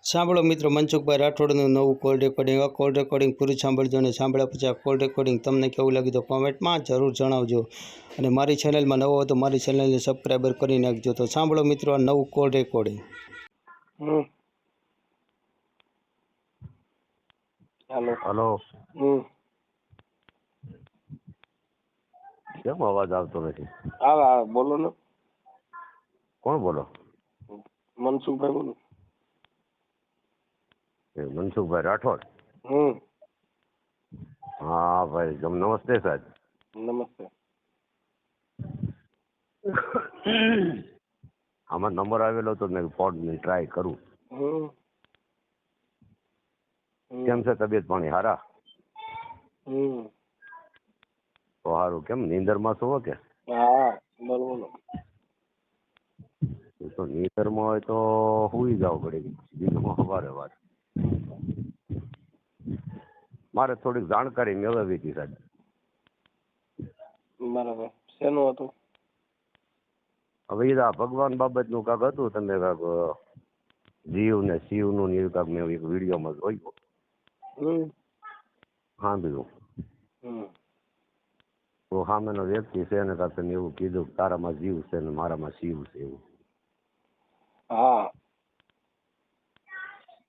સાંભળો મિત્રો, મનસુખભાઈ રાઠોડનું નવું કોલ રેકોર્ડિંગ. આ કોલ રેકોર્ડિંગ પૂરું સાંભળજો અને સાંભળ્યા પછી આ કોલ રેકોર્ડિંગ તમને કેવું લાગ્યું તો કોમેન્ટમાં જરૂર જણાવજો. અને મારી ચેનલમાં નવો હોય તો મારી ચેનલને સબસ્ક્રાઈબર કરી નાખજો. તો સાંભળો મિત્રો આ નવું કોલ રેકોર્ડિંગ. Hello hello. કેમ અવાજ આવતો નથી? હા બોલો ને. કોણ બોલો? મનસુખભાઈ બોલો. મનસુખભાઈ રાઠોડ. હા ભાઈ, નમસ્તે સાહેબ. નમસ્તે. આમાં નંબર આવેલો તો મેં ફોન ટ્રાય કરું. કેમ છે તબિયત પાણી? હારા? તો સારું. કેમ નીંદરમાં છો કે? હા બોલો. તો નીંદરમાં હોય તો સુઈ જાવ ઘડી દિનમાં સવારે વાત. મારે થોડીક જાણકારી મેળવવી હતી સાહેબ. બરાબર. શેનું હતું? હવે એ ભગવાન બાબતનું કાંક હતું. તમે કાંક જીવ ને શિવ નું કાંક મેં એક વિડીયોમાં જોયું, સાંભળ્યું. તો સામેનો વ્યક્તિ છે ને કાંક તમે એવું કીધું કે તારામાં જીવ છે ને મારામાં શિવ છે એવું. હા.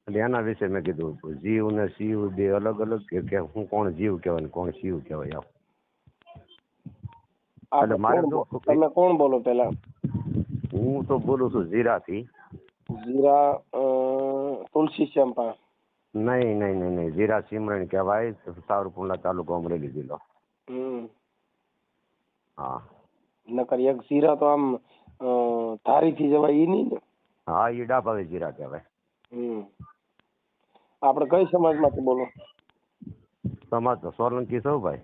એટલે એના વિશે મેં કીધું જીવ ને શિવ બે અલગ અલગ કે હું કોણ જીવ કહેવાય ને કોણ શિવ કહેવાય? એટલે મારે તમે કોણ બોલો પેલા? હું તો બોલું છું જીરાથી. જીરા તુલસી ચંપા? નહીં, જીરા સિમરણ કહેવાય. સાવરકુંડલા તાલુકો અમરેલી જિલ્લો. હા. નકર એક જીરા તો આમ ધારી થી જવાય ઈ નહીં ને? હા, એ ડાભાવી જીરા કહેવાય. આપણે કઈ સમાજ માંથી બોલો? સમાજ તો સોલંકી છો ભાઈ.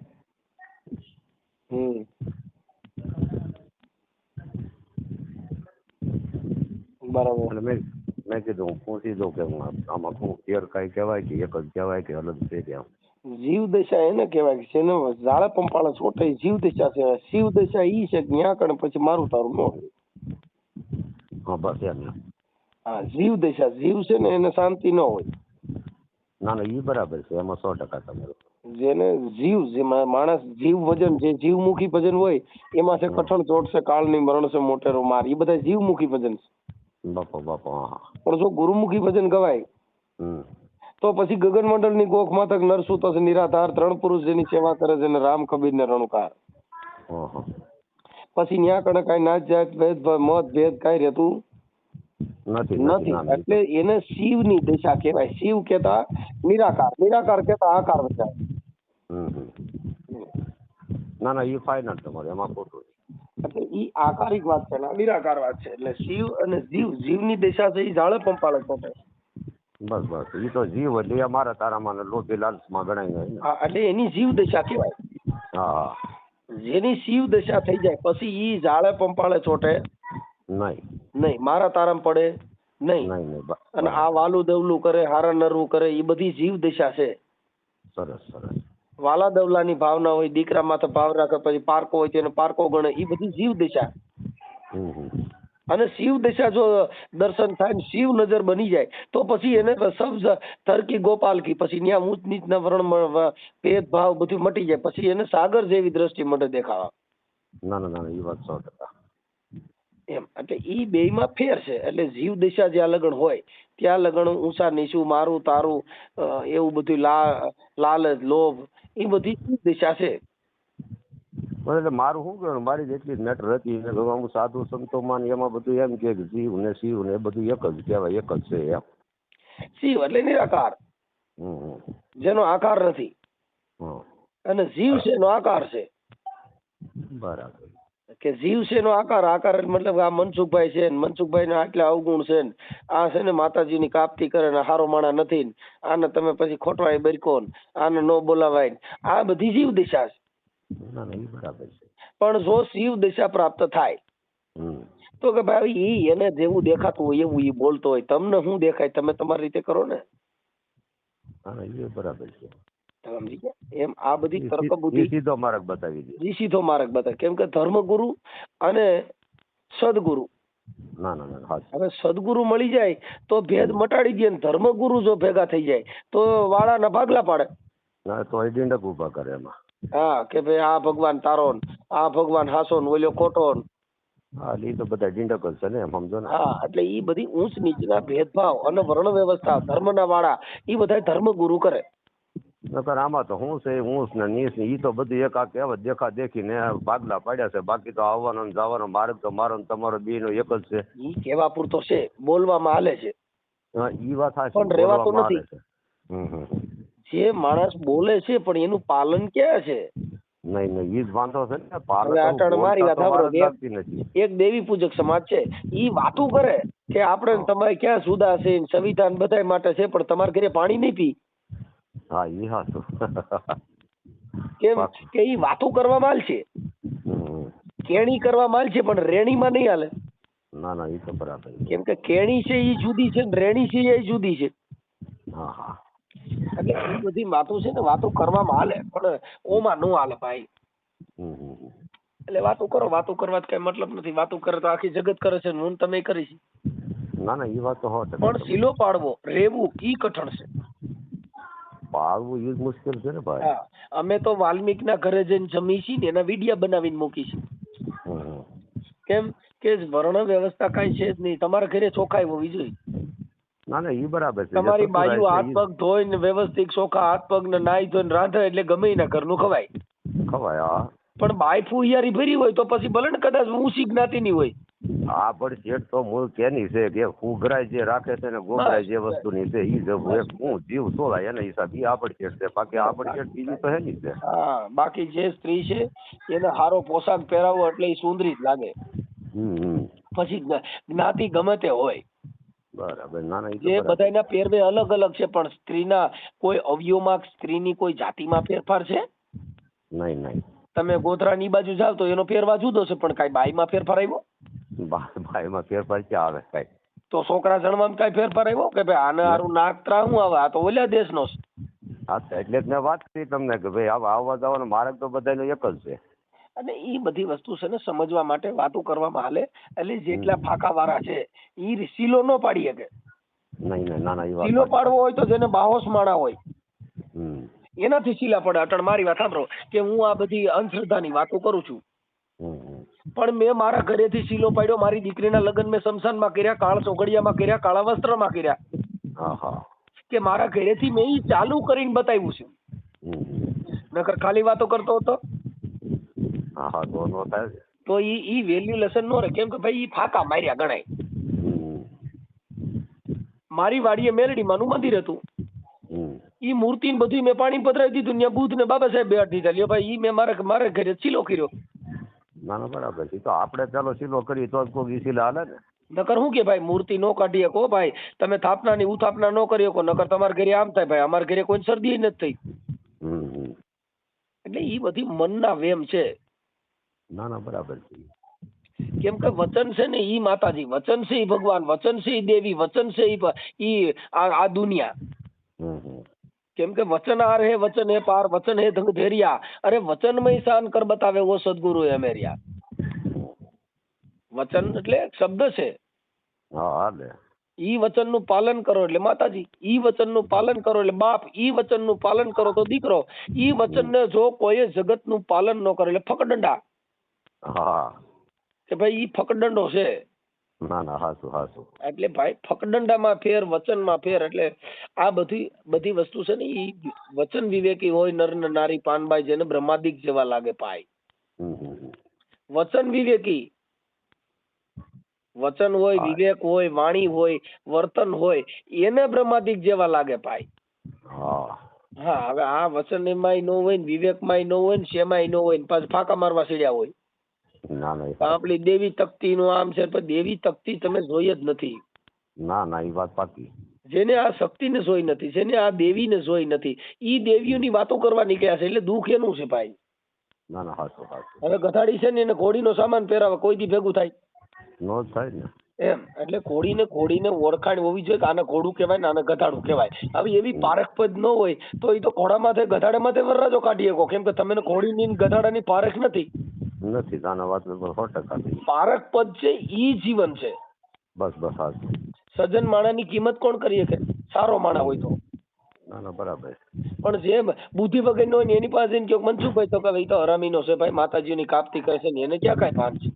બરાબર. એટલે મેં કીધું હું પૂછી દઉં કે આમાં શું ફેર કઈ કહેવાય કે એક જ કહેવાય કે અલગ છે ત્યાં? જીવ દશા એને કહેવાય કે જેને ઝાડે પંપાળે છોટે જીવ દશા છે. શિવ દશા ઈ છે ત્યાં કણ પછી મારું તારું ન હોય. હા બસ એમ. હા, જીવ દશા જીવ છે ને એને શાંતિ ન હોય. ના એ બરાબર છે, એમાં 100% તમારું. જેને જીવ જેમાં માણસ જીવ ભજન જે જીવમુખી ભજન હોય એમાં છે કઠણ ચોટ છે કાળની મરણ છે મોટેરો માર, એ બધા જીવમુખી ભજન છે. બાપો. હા. પણ જો ગુરુમુખી ભજન ગવાય તો પછી ગગન મંડળ ની ગોખ માતક નરસુત નિરાધાર 3 પુરુષ જેની સેવા કરે છે રામ કબીર ને રણુકાર. પછી ન્યા કણે કઈ નાચ જાત ભેદ મત ભેદ કઈ રહેતું નથી. એટલે એને શિવ ની દશા કહેવાય. શિવ કેતા નિરાકાર કેતા આકાર વચાય. ના એ ફાઇનલ તમારે, એમાં ખોટું. એટલે ઈ આકારિક વાત છે ને નિરાકાર વાત છે. એટલે શિવ અને જીવની દશા છે એ ઝાડે પંપાળે છોટે. બસ એ તો જીવ એટલે અમારા તારામાં લોભી લાલચમાં ગણાય. હા, એટલે એની જીવ દશા કહેવાય. હા. જેની શિવ દશા થઈ જાય પછી ઈ ઝાડે પંપાળે છોટે નહીં, મારા તારામાં પડે નહીં. અને આ વાલું દવલું કરે, હારા નરવું કરે, એ બધી જીવ દશા છે. સરસ. વાલા દવલાની ભાવના હોય, દીકરા માથે ભાવ રાખે, પછી પારકો હોય તેને પારકો ગણે, એ બધી જીવ દશા. અને શિવ દશા જો દર્શન થાય ને શિવ નજર બની જાય તો પછી એને સબ તરકી ગોપાલ કી, પછી ત્યાં ઊંચ નીચના વર્ણ ભેદભાવ બધું મટી જાય. પછી એને સાગર જેવી દ્રષ્ટિ મળે દેખાવા. ના એ વાત 100%. એમ એટલે ઈ બે માં ફેર છે. એટલે જીવ દશા જ્યાં લગન હોય ત્યાં લગન ઊંચા નીચું, મારું તારું, એવું બધું લાલચ લોભ એ બધી જીવ દશા છે. એટલે મારું શું કહેવાનું, મારી જેટલી મેટર હતી હું સાધુ સંતોમાં એમાં બધું એમ કે જીવ ને શિવ ને બધું એક જ કહેવાય, એક જ છે એમ. શિવ એટલે નિરાકાર, જેનો આકાર નથી, અને જીવ છે એનો આકાર છે. બરાબર. કે જીવ છે એનો આકાર મતલબ આ મનસુખભાઈ છે, મનસુખભાઈ ના આટલા અવગુણ છે, આ છે ને માતાજી ની કાપતી કરે ને હારો માણા નથી, આને તમે પછી ખોટવાય બરકો, આને ન બોલાવાય, આ બધી જીવ દિશા છે. બરાબર છે. પણ જો શિવ દિશા પ્રાપ્ત થાય તો કે ભાઈ ઈ એને જેવું દેખાતું હોય એવું ઈ બોલતો હોય, તમને શું દેખાય તમે તમારી રીતે કરો ને. બરાબર છે. એમ આ બધી તર્ક બુદ્ધિ સીધો માર્ગ બતાવી દે. સીધો માર્ગ બતાવે. કેમ કે ધર્મગુરુ અને સદગુરુ ના ના ના હાચું. હવે સદગુરુ મળી જાય તો ભેદ મટાડી દે, ને ધર્મગુરુ જો ભેગા થઈ જાય તો વાળાના ભાગલા પાડે. ના તો એ ડીંડક ઊભા કરે એમાં. હા કે ભાઈ આ ભગવાન તારો ને આ ભગવાન હાસો ને ઓલો ખોટો ને. હા એટલે ઈ તો બધા ડીંડક જ છે ને એમ સમજો ને. હા એટલે ઈ બધી ઊંચ નીચના ભેદભાવ અને વર્ણ વ્યવસ્થા ધર્મના વાળા ઈ બધા ધર્મગુરુ કરે. નકર આમાં તો શું છે ઊંચ ને નીચ ને ઈ તો બધું એક આ કહેવત દેખા દેખીને ભાગલા પાડ્યા છે. બાકી તો આવવાનો ને જવાનો માર્ગ તો મારો ને તમારો બેયનો એક જ છે. ઈ કહેવા પૂરતો છે, બોલવામાં હાલે છે હા ઈ વાત સાચી, પણ રહેવાતું બોલવામાં નથી. આવે છે. જે માણસ બોલે છે પણ એનું પાલન ક્યાં છે? નહીં નહીં ઈ જ વાંધો છે ને. હવે અટાણે મારી વાત સાંભળો, લાગતી નથી. એક દેવી પૂજક સમાજ છે, ઈ વાતું કરે કે આપણે ને તમારે ક્યાં સુદા છે ને સંવિધાન બધાય માટે છે, પણ તમારે ઘરે પાણી નહીં પી. હા ઈ હાચું. કેમ કે ઈ વાતું કરવા માલ છે, કેણી કરવા માલ છે, પણ રેણીમાં નહીં હાલે. ના ના ઈ તો બરાબર. કેમ કે કેણી છે ઈ જુદી છે ને રેણી છે એ જુદી છે. હા હા એટલે એ બધી વાતો છે ને વાતો કરવામાં હાલે, પણ ઓમાં નો હાલે ભાઈ. એટલે વાતો કરો, વાતો કરવાથી કઈ મતલબ નથી. વાતો કરે તો આખી જગત કરે છે, હું તમે કરી છે. ના ના ઈ વાત તો હોત. પણ શીલો પાડવો, રેવું ઈ કઠણ છે. પાડવું ઈ જ મુશ્કેલ છે ને ભાઈ. હા, અમે તો વાલ્મીકના ઘરે જઈને જમી છીએ ને એના વિડિયા બનાવીને મૂકી છે. કેમ કે વર્ણ વ્યવસ્થા કઈ છે જ નહીં. તમારા ઘરે ચોખાઈ હોવી જોઈએ. ના ના ઈ બરાબર છે. તમારી બાજુ હાથ પગ ધોઈને વ્યવસ્થિત ચોખા હાથ પગ ને નાઈ ધોઈને રાંધે એટલે ગમે એના ઘરનું ખવાય. ખવાય. પણ બાયફુ યારી ભરી હોય તો પછી ભલે ને કદાચ ઊંચી જ્ઞાતિની હોય. આ પણ શેઠ તો મૂળ કેની છે કે હુગરાય જે રાખે છે ને ગોગરાય જે વસ્તુની છે ઈ જ હું જીવ સોલાય એના હિસાબ ઈ આપણ શેઠ છે. બાકી આપણ શેઠ બીજી તો હે ની છે. હા, બાકી જે સ્ત્રી છે એને સારો પોશાક પહેરાવો એટલે એ સુંદરી જ લાગે. પછી જ્ઞાતિ ગમે તે હોય. બરાબર. ના ના જે બધાના પહેરવે અલગ અલગ છે, પણ સ્ત્રીના કોઈ અવયવમાં સ્ત્રીની કોઈ જાતિમાં ફેરફાર છે? નહીં નહીં. તમે ગોધરાની બાજુ જાવ તો એનો ફેરવા જુદો છે, પણ કઈ બાઈમાં ફેરફાર આવ્યો? ભાઈમાં ફેરફાર ક્યાં આવે કઈ? તો છોકરા જણવામાં કઈ ફેરફાર આવ્યો કે ભાઈ આને હારું નાક ત્રાહું આવે, આ તો ઓલા દેશનો છે. હા એટલે જ મેં વાત કરી તમને કે ભાઈ આવવા જવાનો માર્ગ તો બધાનો એક જ છે. અને એ બધી વસ્તુ છે ને સમજવા માટે વાતો કરવામાં હાલે. એટલે જેટલા ફાકા વાળા છે ઈ સીલો ન પાડી શકે. નહીં નહીં. ના ના ઈ વાત. સીલો પાડવો હોય તો જેને બાહોશ માણા હોય એનાથી સીલા પડે. અટણ મારી વાત સાંભળો કે હું આ બધી અંધશ્રદ્ધાની વાતો કરું છું, પણ મેં મારા ઘરેથી સીલો પાડ્યો. મારી દીકરીના લગ્ન મેં શમશાનમાં કર્યા, કાળ ચોઘડિયામાં કર્યા, કાળા વસ્ત્રમાં કર્યા. કે મારા ઘરેથી મેં ઈ ચાલુ કરીને બતાવ્યું છે. નકર ખાલી વાતો કરતો હતો તો ઈ વેલ્યુ લેસન નો રહે. કેમ કે ભાઈ ઈ ફાકા માર્યા ગણાય. મારી વાડીએ મેલડીમાંનું મંદિર હતું. ઈ મૂર્તિ ને બધું મેં પાણી પધરાવી દીધું. ત્યાં બુદ્ધ ને બાબા સાહેબ બેઠ દીધા. લ્યો ભાઈ ઈ મેં મારા ઘરે સીલો કર્યો. ના ના બરાબર છે. તો આપણે ચાલો સીલો કરી તો કોઈ સીલા હાલે ને. નકર શું કે ભાઈ મૂર્તિ નો કાઢી શકો ભાઈ, તમે થાપના ની ઉથાપના નો કરી શકો. નકર તમારા ઘરે આમ થાય ભાઈ, અમારા ઘરે કોઈ શરદી નથી થઈ. એટલે ઈ બધી મનના વેમ છે. ના ના બરાબર છે. કેમ કે વચન છે ને ઈ માતાજી, વચન છે ઈ ભગવાન, વચન છે ઈ દેવી, વચન છે ઈ આ દુનિયા. કેમ કે વચન આર હે વચન હે પાર, વચન હે ધંગ ધેરિયા. અરે વચન में शान कर बतावे वो सदगुरु है मेरिया. વચન એટલે શબ્દ છે. ઈ વચન નું પાલન કરો એટલે માતાજી, ઈ વચન નું પાલન કરો એટલે બાપ, ઈ વચન નું પાલન કરો તો દીકરો. ઈ વચન ને જો કોઈ જગત નું પાલન ન કરે એટલે ફકડંડા. કે ભાઈ ઈ ફકડંડો છે. ના ના હાસુ હાસુ. એટલે ભાઈ ફકડંડામાં ફેર, વચનમાં ફેર. એટલે આ બધી વસ્તુ છે ને ઈ વચન વિવેકી હોય નર ને નારી પાનબાઈ જેને બ્રહ્માદિક જેવા લાગે પાય. વચન વિવેકી, વચન હોય, વિવેક હોય, વાણી હોય, વર્તન હોય, એને બ્રહ્માદિક જેવા લાગે ભાઈ. હા હવે આ વચન એમાંય ન હોય ને વિવેક માં ન હોય ને શેમાંય ન હોય ને પાછું ફાંકા મારવા સીડ્યા હોય. આપડી દેવી તકતી નું આમ છે, પણ દેવી તકતી તમે જોઈ જ નથી. ના ના એ વાત પાકી. જેને આ શક્તિ ને જોઈ નથી, જેને આ દેવી ને જોઈ નથી, ઈ દેવીઓની વાતો કરવા નીકળ્યા છે. એટલે દુઃખ એનું છે ભાઈ. ના ના હાસુ હાસુ. હવે ગધાડી છે ને એને ઘોડીનો સામાન પહેરાવે, કોઈ દી ભેગું થાય? નો થાય ને. એમ એટલે ઘોડીને ઓળખાણ હોવી જોઈએ કે આને ઘોડું કહેવાય ને આને ગધાડું કહેવાય. હવે એવી પારખ પદ ન હોય તો એ તો ઘોડામાંથી ગધાડામાંથી વરરાજો કાઢી શકો. કેમ કે તમે ઘોડીની ગધાડાની પારખ નથી. નથી નાના વાત 100% પારક પદ છે ઈ જીવન છે. બસ હા સજ્જન માણાની કિંમત કોણ કરી શકે? સારો માણા હોય તો. ના ના બરાબર. પણ જે બુદ્ધિ વગરનો હોય ને એની પાસે જઈને કહો મનસુખભાઈ તો કે એ તો હરામીનો છે ભાઈ, માતાજીની કાપતી કરે છે ને એને ક્યાં કાંઈ ભાન છે?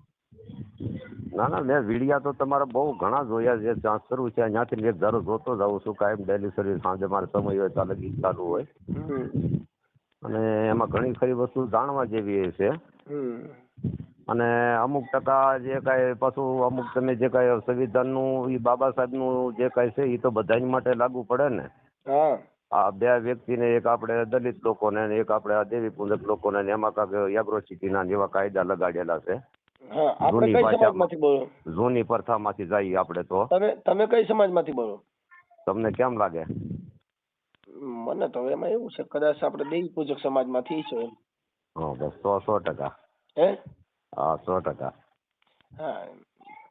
ના ના મેં વિડિયા તો તમારા બહુ ઘણા જોયા છે. ચાન્સ કરવું છે ત્યાંથી એક ધારો જોતો જાઉં છું કાયમ ડેલી સર્વિસ સાંજે મારે સમય હોય તો લગી ચાલુ હોય અને એમાં ઘણી ખરી વસ્તુ જાણવા જેવી છે. અને અમુક ટકા જે કાંઈ પાછું અમુક તમે જે કાંઈ સંવિધાનનું એ બાબા સાહેબનું જે કાંઈ છે એ તો બધાની માટે લાગુ પડે ને. હા આ બે વ્યક્તિને એક આપણે દલિત લોકોને ને એક આપણે આ દેવી પૂજક લોકોને ને એમાં કાંઈક એગ્રોસિટીના જેવા કાયદા લગાડેલા છે. હા આપણે કઈ સમાજમાંથી બોલો? જૂની પ્રથામાંથી જઈએ આપણે તો. તમે કઈ સમાજમાંથી બોલો? તમને કેમ લાગે? મને તો એમાં એવું છે કદાચ આપણે દેવી પૂજક સમાજમાંથી છે. હા બસ 100%. હે? હા 100%. હા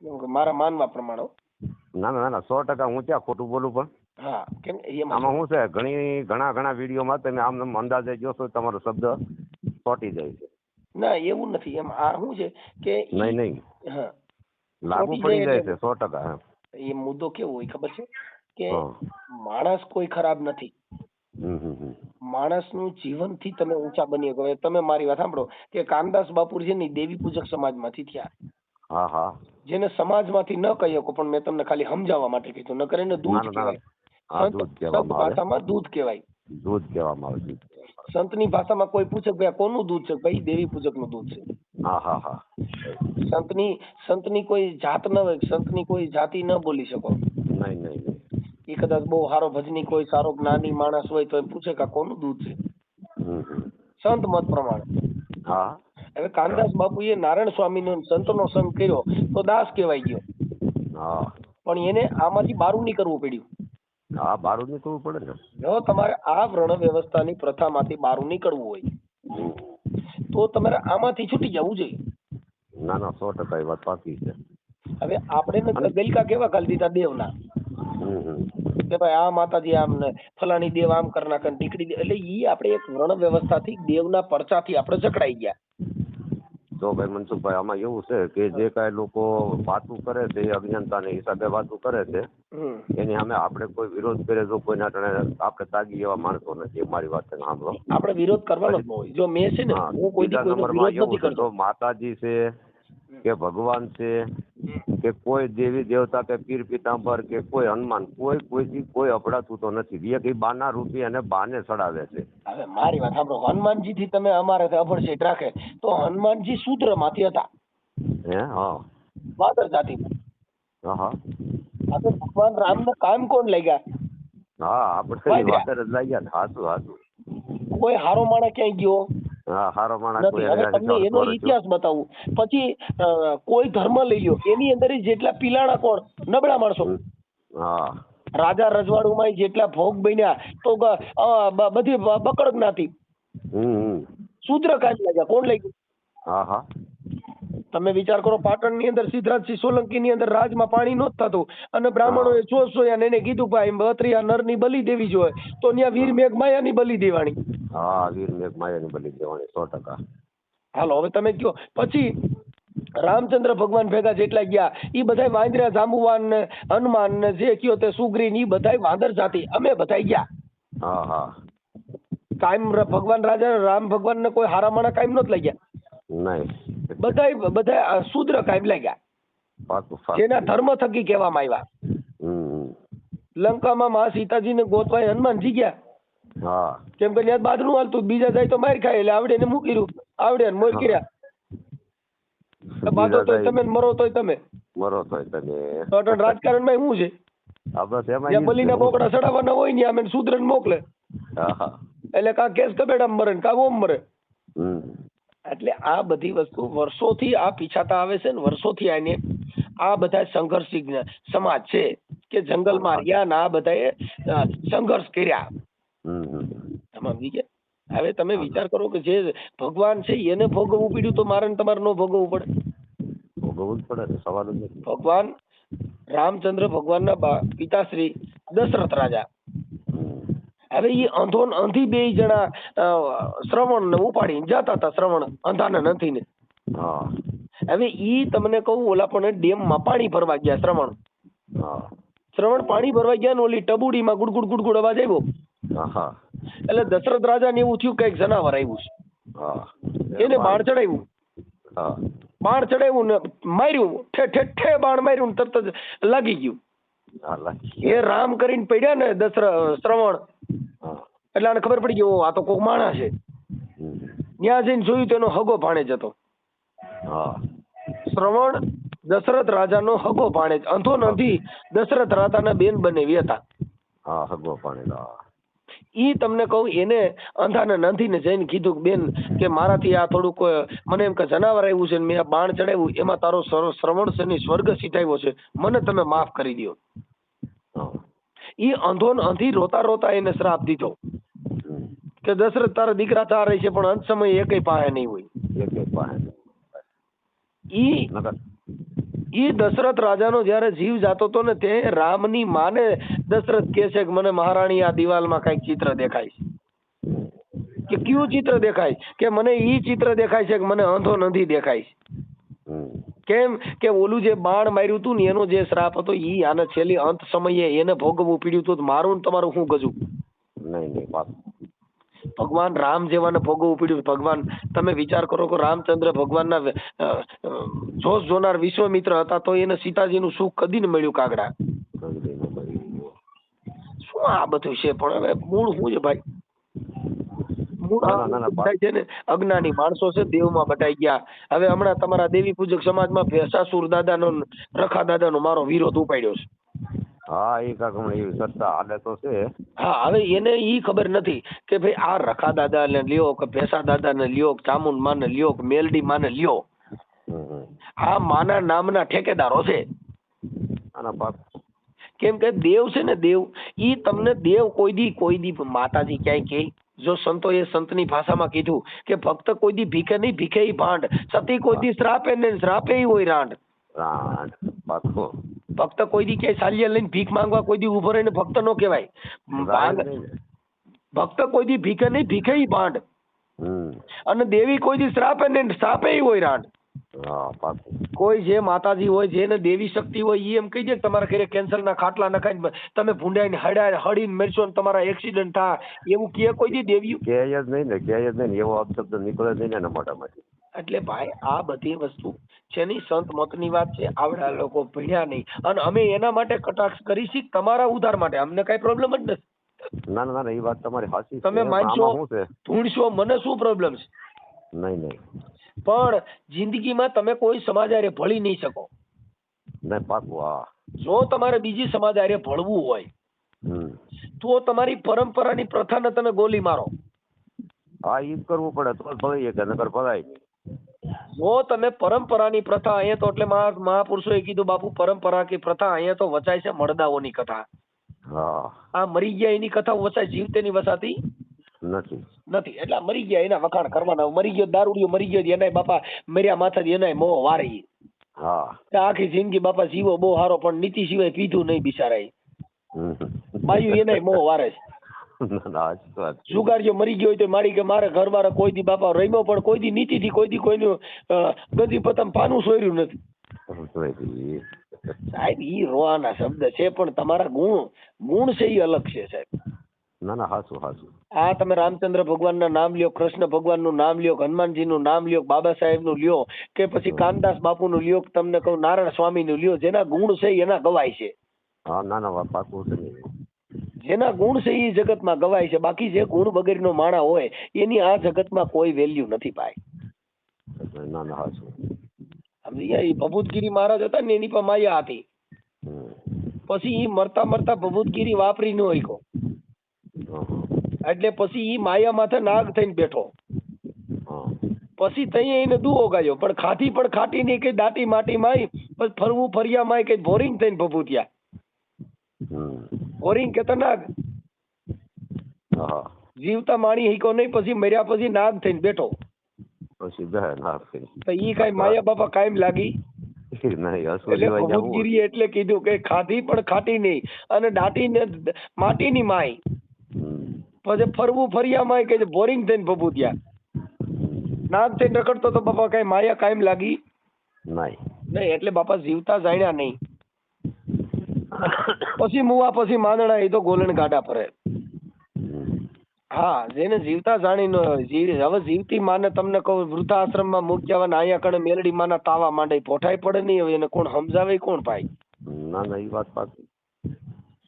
કેમ કે મારા માનવા પ્રમાણે. ના ના ના 100% હું ક્યાં ખોટું બોલું પણ. હા કેમ આમાં શું છે ઘણા વિડીયોમાં તમે આમ અંદાજે જોશો તમારો શબ્દ ચોટી જાય છે. ના એવું નથી એમ. આ શું છે કે નહીં હા લાગુ પડી જાય છે 100%. એ મુદ્દો કેવો હોય ખબર છે કે માણસ કોઈ ખરાબ નથી. માણસનું જીવનથી તમે ઊંચા બની શકો. તમે મારી વાત સાંભળો કે કાનદાસ બાપુ છે ને દેવી પૂજક સમાજમાંથી થયા. હા હા જેને સમાજમાંથી ન કહી શકો પણ મેં તમને ખાલી સમજાવવા માટે કીધું. ન કરીને દૂધ કહેવાય. સંત ભાષામાં દૂધ કહેવાય. દૂધ કહેવામાં આવે. સંતની ભાષામાં કોઈ પૂછે ભાઈ કોનું દૂધ છે? ભાઈ દેવી પૂજક નું દૂધ છે. હા હા હા સંતની કોઈ જાત ન હોય, સંતની કોઈ જાતિ ન બોલી શકો. નહીં એ કદાચ બહુ સારો ભજની કોઈ સારો જ્ઞાની માણસ હોય તો એ પૂછે કે કોનું દૂધ છે? સંત મત પ્રમાણે. હા હવે કાનદાસ બાપુએ નારાયણ સ્વામીનો સંતનો સંગ કર્યો તો દાસ કહેવાય ગયો. હા પણ એને આમાંથી બારું નીકળવું પડ્યું. હા બારું નીકળવું પડે ને. જો તમારે આ વર્ણ વ્યવસ્થાની પ્રથામાંથી બારું નીકળવું હોય તો તમારે આમાંથી છૂટી જવું જોઈએ. ના ના 100% એ વાત સાચી છે. હવે આપણે ગલકા કેવા ગાલી દીધા દેવના કે ભાઈ આ માતાજી આમ ને ફલાણી દેવ આમ કરી નાખે દીકરી એટલે ઈ આપણે એક વર્ણ વ્યવસ્થાથી દેવના પરચાથી આપણે જકડાઈ ગયા. તો ભાઈ મનસુખભાઈ આમાં એવું છે કે જે કાંઈ લોકો વાતું કરે છે એ અજ્ઞાનતાના હિસાબે વાતું કરે છે એની સામે આપણે કોઈ વિરોધ કરે જો કોઈના આપણે તાગી એવા માણસો નથી. મારી વાત સાંભળો, આપણે વિરોધ કરવાનો જ હોય. જો મેં છે ને હું કોઈ દી કોઈનો વિરોધ નથી કરતો. માતાજી છે કે ભગવાન છે કે કોઈ દેવી દેવતા કે પીર પિતાંબર કે કોઈ હનુમાન કોઈથી કોઈ અપડાતું તો નથી. એક બાના રૂપી અને બાને ચડાવે છે. હવે મારી વાત સાંભળો, હનુમાનજી થી તમે અમારે અભડસેટ રાખે તો હનુમાનજી શૂદ્ર માંથી હતા. હે? હા વાદર જાતિમાં. હા આ તો ભગવાન રામ ને કામ કોણ લઈ ગયા? હા આપણે વાદર જ લઈ ગયા. હાચું કોઈ હારો માણસ ક્યાંય ગયો? હા હારો માણસ નથી. હવે તમને એનો ઇતિહાસ બતાવું. પછી કોઈ ધર્મ લઈ લ્યો એની અંદર જેટલા પિલાણા કોણ? નબળા માણસો. હા રાજા રજવાડુમાં જેટલા ભોગ બન્યા તો બધી બકડ જ્ઞાતિ શૂદ્ર કાઢી લાગ્યા. કોણ લઈ ગયું? હા હા તમે વિચાર કરો, પાટણની અંદર સિદ્ધરાજસિંહ સોલંકીની અંદર રાજમાં પાણી નહોતું થતું અને બ્રાહ્મણોએ જોયા એને કીધું ભાઈ બત્રીયા નરની બલી દેવી જોઈએ તો ત્યાં વીર મેઘ માયાની બલી દેવાની. હા વીર મેઘ માયાની બલી દેવાની 100%. હાલો હવે તમે કયો. પછી રામચંદ્ર ભગવાન ભેગા જેટલા ગયા એ બધા વાંદરા જાંબુવાન ને હનુમાન ને જે કયો તે સુગ્રીવ એ બધા વાંદર જાતિ અમે બધા ગયા. હા હા કાયમ ભગવાન રાજા રામ ભગવાન ને કોઈ હારા માણા કાયમ નહોત લઈ ગયા. નહીં બધા શૂદ્ર કાયમ લઈ ગયા. જેના ધર્મ થકી કહેવામાં આવ્યા. લંકામાં મા સીતાજીને ગોતવા હનુમાનજી ગયા. હા કેમ કે ત્યાં બાદરું હાલતું, બીજા જાય તો માર ખાય એટલે આવડે ને મૂકી રહ્યું, આવડે ને મોર કર્યા. બાતો તોય તમે મરો તોય તમે રાજકારણમાં શું છે? ત્યાં બલીના બોકડા ચડાવવાના હોય ને અમે શૂદ્ર ને મોકલે એટલે કાં કેસ કબેડા મરે ને કાં ઓમ મરે. એટલે આ બધી વસ્તુ વર્ષોથી આ પીછાતા આવે છે ને વર્ષોથી આને આ બધા સંઘર્ષી સમાજ છે કે જંગલમાં રહ્યા ને આ બધાએ સંઘર્ષ કર્યા. સમજી ગયા? હવે તમે વિચાર કરો કે જે ભગવાન છે એને ભોગવવું પડ્યું તો મારે તમારે ન ભોગવવું પડે? ભોગવવું જ પડે, સવાલ જ નથી. ભગવાન રામચંદ્ર ભગવાનના પિતાશ્રી દશરથ રાજા, હવે એ અંધો અંધી બે જણા શ્રવણ ને ઉપાડીને જતા હતા. શ્રવણ અંધાને નથી ને હા હવે ઈ તમને કહું, ઓલા પણ ડેમમાં પાણી ભરવા ગયા શ્રવણ. હા પાણી ભરવા ગયા ને ઓલી ટબુડીમાં ગુડગુડ ગુડગુડ અવાજ આવ્યો. હા એટલે દશરથ રાજા ને એવું થયું કે એક જનાવર આવ્યું છે. હા એને બાણ ચડાવ્યું. હા બાણ ચડાવ્યું ને માર્યું, ઠે ઠે ઠે બાણ માર્યું ને તરત જ લાગી ગયું. એ રામ કરીને પડ્યા ને શ્રવણ, હા એટલે આને ખબર પડી ગઈ, આ તો કોક માણસ છે. ત્યાં જઈને જોયું તેનો હગો ભાણેજ હતો. હા શ્રવણ દશરથ રાજાનો હગો ભાણેજ, અંધો નથી, દશરથ રાજાના બેન બનેવી હતા. હા હગો પાણી. ઈ તમને કહું, એને અંધાને નંધીને જઈને કીધું કે બેન કે મારાથી આ થોડુંક મને એમ કે જનાવર આવ્યું છે ને મેં બાણ ચડાવ્યું, એમાં તારો શ્રવણ છે ને સ્વર્ગ સીધાવ્યો છે, મને તમે માફ કરી દો. ઈ અંધો ને અંધી રોતા રોતા એને શ્રાપ દીધો કે દશરથ તારા દીકરા ચાર છે પણ અંત સમયે એકેય પાસે નહીં હોય. ઈ દશરથ રાજાનો જયારે જીવ જાતો હતો ને તે રામની માને દશરથ કહે છે કે મને મહારાણી આ દિવાલમાં કઈક ચિત્ર દેખાય છે. કે કયું ચિત્ર દેખાય? કે મને ઈ ચિત્ર દેખાય છે કે મને અંધો નથી દેખાય છે. કેમ કે ઓલું જે બાણ માર્યું હતું ને એનો જે શ્રાપ હતો ઈ આને છેલ્લી અંત સમયે એને ભોગવવું પડ્યું હતું. મારું ને તમારું શું ગજું? ભગવાન રામ જેવાને ભોગવવું પડ્યું. ભગવાન, તમે વિચાર કરો કે રામચંદ્ર ભગવાનના જોશ જોનાર વિશ્વમિત્ર હતા તો એને સીતાજીનું સુખ કદી ન મળ્યું કાગડા? શું આ બધું છે? પણ હવે મૂળ શું છે ભાઈ? મૂળ છે ને અજ્ઞાની માણસો છે, દેવમાં બટાઈ ગયા. હવે હમણાં તમારા દેવી પૂજક સમાજમાં ભેસાસુર દાદાનો, રખા દાદાનો મારો વિરોધ ઉપાડ્યો છે. હા એ કાકમ એવી સત્તા હાલે તો છે. હા, હવે એને ઈ ખબર નથી કે ભાઈ આ રખા દાદા ને લ્યો કે ભેસા દાદા ને લ્યો, ચામુંડ માં ને લ્યો, મેલડી માં ને લ્યો, આ માના નામના ઠેકેદારો છે. કેમ કે દેવ છે ને, દેવ ઈ તમને દેવ કોઈ દી માતાજી ક્યાંય કે જો સંતો એ સંતની ભાષામાં કીધું કે ભક્ત કોઈ દી ભીખે નહીં, ભીખે ભાંડ, સતી કોઈ દી શ્રાપે ને શ્રાપે હોય રાંડ. ભક્ત કોઈ દી ક્યાંય સાલિયા લઈને ભીખ માંગવા કોઈ દી ઉભો રહીને ભક્ત નો કહેવાય. ભક્ત કોઈ દી ભીખે નહીં, ભીખે ભાંડ. અને દેવી કોઈ દી શ્રાપે ને શ્રાપે હોય રાંડ. કોઈ જે માતાજી હોય, જેને દેવી શક્તિ હોય, એ એમ કહી દે કે તમારા ઘરે કેન્સર ના ખાટલા નખાઈને તમે ભૂંડાઈને હડીને મરશો ને તમારા એક્સિડન્ટ થાય, એવું કે કોઈ દી દેવી કે જ નહીં ને, કે જ નહીં ને, એવો અપશબ્દ નીકળે જ નહીં ને મોઢામાંથી. એટલે ભાઈ આ બધી વસ્તુ છે ની સંત મતની વાત છે. આવડા લોકો ભણ્યા નહીં અને અમે એના માટે કટાક્ષ કરીશી તમારા ઉદ્ધાર માટે. અમને કઈ પ્રોબ્લેમ જ નથી. ના ના ના, એ વાત તમારી સાચી. તમે માનશો, ધૂણશો, મને શું પ્રોબ્લેમ છે? નહીં નહીં, પણ જિંદગીમાં તમે કોઈ સમાજ હારે ભળી નહીં શકો. નહીં પાકું. હા, જો તમારે બીજી સમાજ હારે ભળવું હોય તો તમારી પરંપરાની પ્રથાને તમે ગોલી મારો. હા, ઈ કરવું પડે તો ભળીએ કે નકર ભળાય નહીં. જો તમે પરંપરાની પ્રથા, અહીંયા તો એટલે મહાપુરુષોએ કીધું બાપુ પરંપરા કે પ્રથા અહીંયા તો વચાય છે મળદાઓની કથા. આ મરી ગયા એની કથા વચાય, જીવતેની વસાતી નથી. એટલે મરી ગયા એના વખાણ કરવાના. મરી ગયો દારૂડિયો, મરી ગયો એના બાપા મર્યા માથાથી એના મોહ વારી. આખી જિંદગી બાપા જીવો બહુ સારો પણ નીતિ સિવાય પીધું નહીં બિચારા. બાયું એના મોહ વારે છે. જુગારીઓ મરી ગયો હોય તો મારી કે મારે ઘર વાળા કોઈ દી બાપા રમ્યો પણ કોઈ દી નીતિ થી કોઈ દી કોઈનું ગદી પતંગ પાનું સોર્યું નથી. સાહેબ ઈ રોવાના શબ્દ છે પણ તમારા ગુણ છે એ અલગ છે સાહેબ. ના ના, હાસું હાસું. આ તમે રામચંદ્ર ભગવાન ના નામ લ્યો, કૃષ્ણ ભગવાન નું નામ લ્યો, હનુમાનજી નું નામ લ્યો, બાબા સાહેબ નું લ્યો, કે પછી કાનદાસ બાપુ નું લ્યો, તમને કહું નારાયણ સ્વામી નું લ્યો, જેના ગુણ છે એના ગવાય છે. હા, ના ના, પાકું છે. જેના ગુણ છે એ જગતમાં ગવાય છે. બાકી જે ગુણ વગેરેનો માણા હોય એની આ જગતમાં કોઈ વેલ્યુ નથી ભાઈ. ના ના, હાસું. ભભૂતગીરી મહારાજ હતા ને એની પર માયા હતી. પછી ઈ મરતા મરતા ભભૂતગીરી વાપરી ન હોય, એટલે પછી ઈ માયા માથે નાગ થઈને બેઠો. પછી તઈ એને દુઓ ગાયો, પણ ખાટી નહીં, કઈ દાટી માટી માય, પછી ફરવું ફર્યા માય, કઈ બોરિંગ થઈને ભભૂત્યા. બોરિંગ કેતા નાગ. જીવતા માણી હીકો નહીં, પછી મર્યા પછી નાગ થઈને બેઠો. તો ઈ કઈ માયા બાપા કાયમ લાગી. એટલે ભભૂતગીરી એટલે કીધું કે ખાધી પણ ખાટી નહીં અને દાટીને માટીની માય, પછી ફરવું ફર્યા માય કે બોરિંગ થઈને ભભૂત્યા. નાદ થઈને રખડતો તો બાપા કઈ માયા કાયમ લાગી નહીં. નહીં. એટલે બાપા જીવતા જાણ્યા નહીં. પછી મુવા પછી માંદણા એ તો ગોલણ ગાડા ફરે. હા, જેને જીવતા જાણીને હવે જીવતી માને તમને કહું વૃદ્ધાશ્રમમાં મૂક્યા હોય ને અહીંયા કણે મેલડી માના તાવા માંડે પોઠાઈ પડે નહીં. હવે એને કોણ સમજાવે કોણ ભાઈ? ના ના એ વાત સાચી.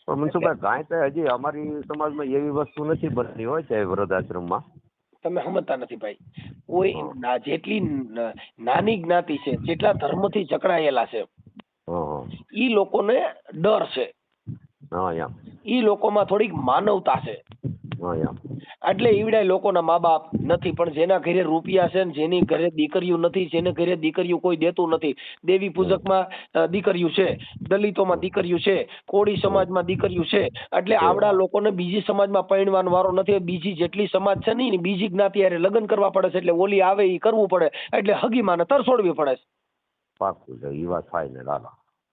પણ મનસુખભાઈ ગાય તો હજી અમારી સમાજમાં એવી વસ્તુ નથી બનતી હોય છે વૃદ્ધાશ્રમમાં. તમે સમજતા નથી ભાઈ. કોઈ જેટલી નાની જ્ઞાતિ છે, જેટલા ધર્મથી જકડાયેલા છે, ઈ લોકોને ડર છે. ઈ લોકોમાં થોડીક માનવતા છે. એટલે એવડા લોકોના મા બાપ નથી, પણ જેના ઘરે રૂપિયા છે ને જેની ઘરે દીકરીઓ નથી, જેને ઘરે દીકરીઓ કોઈ દેતું નથી, દેવી પૂજકમાં દીકરીઓ છે, દલિતોમાં દીકરીઓ છે, કોળી સમાજમાં દીકરીઓ છે, એટલે આવડા લોકોને બીજી સમાજમાં પરણવાનો વારો નથી. બીજી જેટલી સમાજ છે ને બીજી જ્ઞાતિ હારે લગ્ન કરવા પડે છે, એટલે ઓલી આવે એ કરવું પડે, એટલે હગીમાને તરસોડવી પડે છે.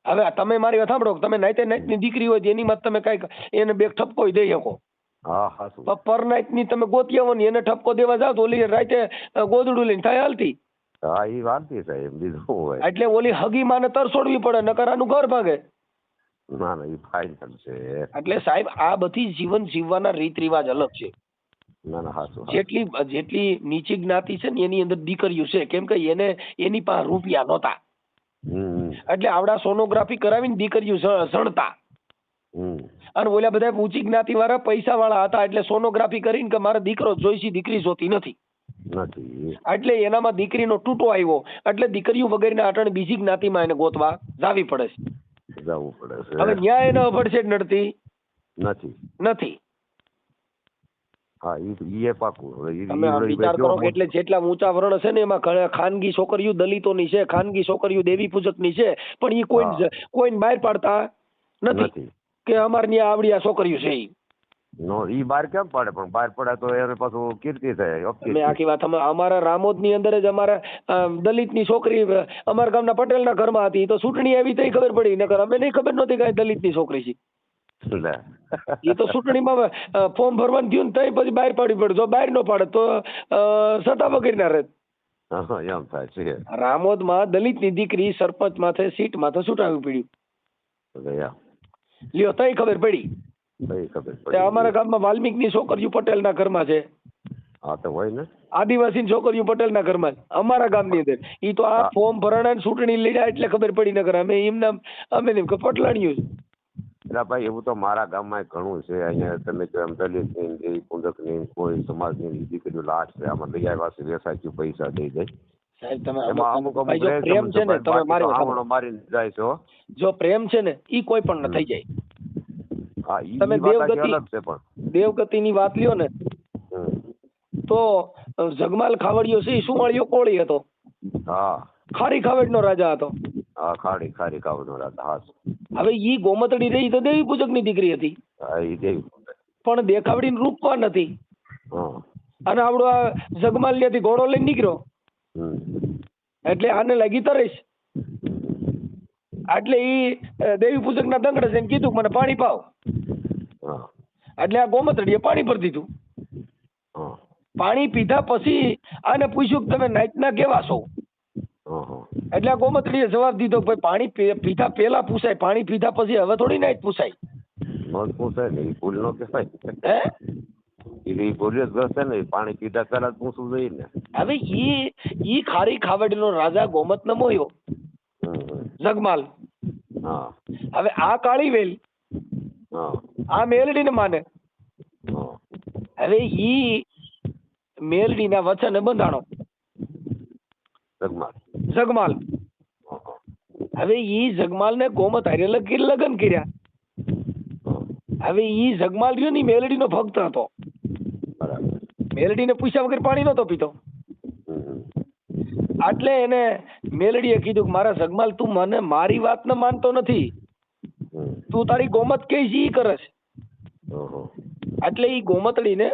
હવે તમે મારી વાત સાંભળો, તમે નાઈતે નાઈટ ની દીકરી હોય એની માં તમે કઈક એને બે ઠપકો દઈ શકો. પર નાઈટ ની તમે ગોતી આવો ને એને ઠપકો દેવા જાવ તો ઓલી રાતે ગોદડું લઈને થાય હાલતી. એટલે ઓલી હગી માને તરસોડવી પડે, નકર આનું ઘર ભાગે. એટલે સાહેબ આ બધી જીવન જીવવાના રીત રિવાજ અલગ છે. જેટલી નીચી જ્ઞાતિ છે ને એની અંદર દીકરીઓ છે, કેમ કે એને એની પાસે રૂપિયા નહોતા, એટલે આવડા સોનોગ્રાફી કરાવીને દીકરીઓ સણતા. અને ઓલા બધા ઊંચી જ્ઞાતિ વાળા પૈસા વાળા હતા, એટલે સોનોગ્રાફી કરીને કે મારા દીકરો જોઈશી, દીકરી જોતી નથી. એટલે એનામાં દીકરીનો તૂટો આવ્યો, એટલે દીકરીઓ વગેરે અટણ બીજી જ્ઞાતિમાં એને ગોતવા જાવી પડે છે. હવે ન્યાય એને અભડછેડ નડતી નથી. તમે વિચાર કરો કે એટલે જેટલા ઊંચા વર્ણ છે ને એમાં ખાનગી છોકરીઓ દલિતોની છે, ખાનગી છોકરીઓ દેવી પૂજકની છે, પણ એ કોઈને બહાર પાડતા નથી કે અમારે ત્યાં આવડી આ છોકરીઓ છે. ઈ બહાર કેમ પડે? પણ બહાર પડે તો એને પાછું કીર્તિ થાય. મેં આખી વાત અમારા રામોદ ની અંદર જ અમારા દલિત ની છોકરી અમારા ગામના પટેલ ના ઘરમાં હતી, તો ચૂંટણી આવી તો ખબર પડી, નકર અમે નહીં ખબર નહોતી કે દલિત ની છોકરી છે. એ તો ચૂંટણીમાં ફોર્મ ભરવાનું થયું ને પછી બહાર પાડવી પડે. જો બહાર ન પાડે તો સત્તા વગેરે ના રહે. રામોદ માં દલિત ની દીકરી સરપંચ માથે સીટ માથે છૂટાવી પડ્યું. લ્યો તઈ ખબર પડી. અમારા ગામમાં વાલ્મીક ની છોકરીઓ પટેલ ના ઘરમાં છે, આદિવાસી ની છોકરીઓ પટેલ ના ઘરમાં છે અમારા ગામ ની અંદર. ઈ તો આ ફોર્મ ભરાણા ચૂંટણી લડ્યા એટલે ખબર પડી, નકર અમે એમના અમે પટલાણ્યું. ભાઈ એવું તો મારા ગામમાં ઘણું છે. અહીંયા તમે જો એમ દલિત ની દેવી પૂજક ની કોઈ સમાજ ની દીકરીઓ લાટ છે, આમાં લઈ આવ્યા છે, વેસાય પૈસા દઈ દે. પ્રેમ છે ને તમે મારીને જાય છો. જો પ્રેમ છે ને ઈ કોઈ પણ ન થઈ જાય. તમે દેવગતિ ની વાત લ્યો ને તો જગમાલ ખાવડિયો છે, શું વાળ્યો કોળી હતો, ખારી ખાવડ નો રાજા હતો. ખારી ખાવડ નો રાજા. હવે ઈ ગોમતડી રહી તો દેવી પૂજક ની દીકરી હતી, પણ દેખાવડી રૂપવાન હતી. અને આવડો આ જગમાલ ત્યાંથી ઘોડો લઈને નીકળ્યો, એટલે આને લાગી તરસ. એટલે ઈ દેવી પૂજક ના દંગડે છે કીધું મને પાણી પાવ. એટલે આ ગોમતડીએ પાણી ભરી દીધું. પાણી પીધા પછી આને પૂછ્યું કે તમે નાઈટના કેવા છો? એટલે આ ગોમતડીએ જવાબ દીધો ભાઈ પાણી પીધા પેલા પૂછાય, પાણી પીધા પછી હવે થોડી નાઈટ પૂછાય. પાણી પીધા પેલા પૂછવું જોઈએ ને. હવે ઈ ખારી ખાવડ નો રાજા ગોમત ન મોયો જગમાલ. હવે આ કાળી વેલ આ મેલડી ને માને. હવે ઈ મેલડી ના વચને બંધાણો જગમાલ. હવે ઈ જગમાલ ને ગોમત હારે લગન કર્યા. હવે ઈ જગમાલ રહ્યો ને મેલડી નો ભક્ત હતો. મેલડી ને પૂછ્યા વગર પાણી નતો પીતો. એટલે એને મેલડીએ કીધું કે મારા જગમાલ તું મને મારી વાત ને માનતો નથી, તું તારી ગોમત કે ઈ કરે છે. એટલે ઈ ગોમતડી ને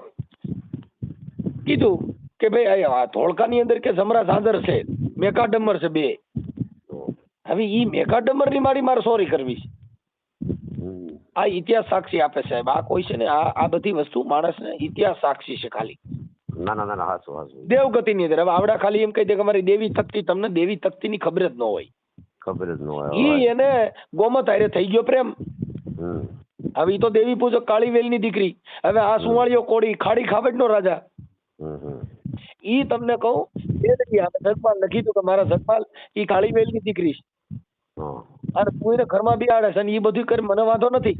કીધું કે ભાઈ આ ધોળકા ની અંદર કે જમરા ઝાંઝર છે, મેકા ડમર છે બે. હવે ઈ મેકા ડમર ની મારે સોરી કરવી છે. આ ઇતિહાસ સાક્ષી આપે સાહેબ. આ કોઈ છે ને આ બધી વસ્તુ માણસ ને ઇતિહાસ સાક્ષી છે ખાલી. ના ના ના, હાચું હાચું. દેવગતિની અંદર. હવે આવડા ખાલી એમ કહી દે કે અમારી દેવી તકતી, તમને દેવી તકતીની ખબર જ ન હોય. ખબર જ ન હોય. ઈ એને ગોમત હારે થઈ ગયો પ્રેમ. હમ હવે ઈ તો દેવી પૂજક કાળીવેલની દીકરી. હવે આ સુવાળીઓ કોળી ખાડી ખાવડનો રાજા. હમ ઈ તમને કહું, જગપાલ લખી દઉં કે મારા જગપાલ ઈ કાળીવેલની દીકરી છે. હા. અને તું એને ઘરમાં બિહાડે છે અને ઈ બધું કરી મને વાંધો નથી.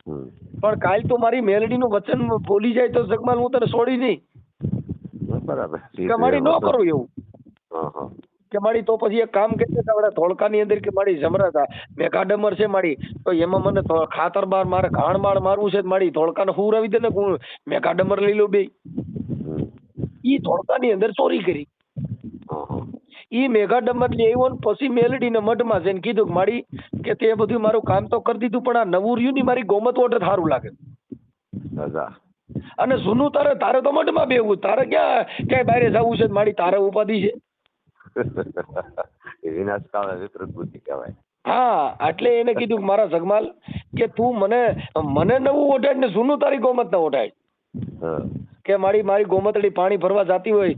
હમ પણ કાલ તું મારી મેલડીનું વચન ભૂલી જાય તો જગમાલ હું તને છોડી નહીં. બરાબર. કે મારી ન કરું એવું. હા હા. કે મારી તો પછી એક કામ કરી દે, આપડા ધોળકાની અંદર કે મારી જમરાતા મેઘાડમર છે મારી, તો એમાં મને ખાતર બાર મારે ઘાણ બાળ મારવું છે, મારી ધોળકાને હુરાવી દે ને હું મેઘાડમર લઈ લઉં બે. ઈ ધોળકાની અંદર ચોરી કરી. ઈ મેઘાડમર લઈ આવ્યો ને પછી મેલડીને મઢમાં જઈને કીધું કે મારી કે તે બધું મારું કામ તો કરી દીધું, પણ આ નવું રહ્યું ની મારી ગોમત ઓટે સારું લાગે. અને જૂનું તારે તો મઢમાં બેવું, તારે ક્યાંય બહાર જવું છે મારી, તારે ઉપાધિ છે. વિનાશકાળ વિકૃત બુદ્ધિ કહેવાય. હા, એટલે એને કીધું કે મારા જગમાલ કે તું મને નવું ઓઢાડ ને જૂનું તારી ગોમત ના ઓઢાડ. કે મારી ગોમતડી પાણી ભરવા જાતી હોય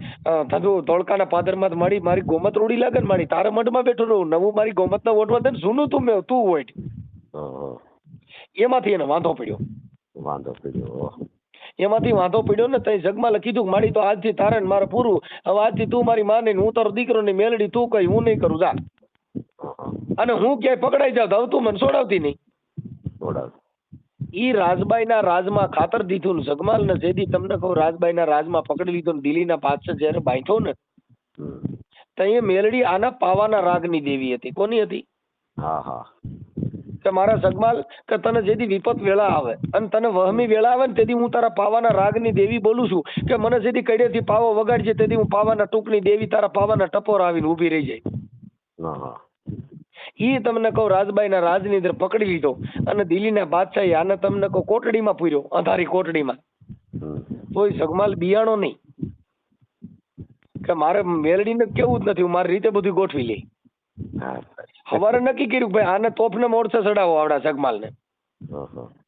થતું ધોળકાના પાદરમાં મારી ગોમત રૂડી લાગે ને મારી, તારે મઢમાં બેઠો રહું, નવું મારી ગોમત ના ઓઢવા દે, જૂનું તું ઓઢ. એમાંથી એને વાંધો પડ્યો. એમાંથી વાંધો પડ્યો ને તઈ જગમાલે કીધું કે મારી તો આજથી તારે ને મારે પૂરું, હવે આજથી તું મારી માને હું તારો દીકરો ની મેલડી તું કઈ હું નહીં કરું જા. અને હું ક્યાંય પકડાઈ જાવ તો હવે તું મને છોડાવતી નહીં. ઈ રાજબાઈ ના રાજમાં ખાતર દીધું ને જગમાલ ને જેદી તમને કહું રાજબાઈ ના રાજમાં પકડી લીધો ને દિલ્હીના પાછળ જયારે બાંધ્યો ને તો એ મેલડી આના પાવાના રાગની દેવી હતી. કોની હતી? કે મારા જગમાલ કે તને જેદી વિપત વેળા આવે અને તને વહમી વેળા આવે ને તેથી હું તારા પાવાના રાગની દેવી બોલું છું કે મને જેદી કડેથી પાવો વગાડજે તેથી હું પાવાના ટૂંકની દેવી તારા પાવાના ટપોર આવીને ઊભી રહી જાય. ઈ તમને કહું રાજબાઈ ના રાજની અંદર પકડી લીધો અને દિલ્હીના બાદશાહી આને તમને કહું કોટડીમાં પૂર્યો, અંધારી કોટડીમાં. તોય જગમાલ બિયાણો નહીં કે મારે મેલડીને કેવું જ નથી, હું મારી રીતે બધું ગોઠવી લે. સવારે નક્કી કર્યું ભાઈ આને તોફને મોરસે ચડાવો આવડા જગમાલ ને.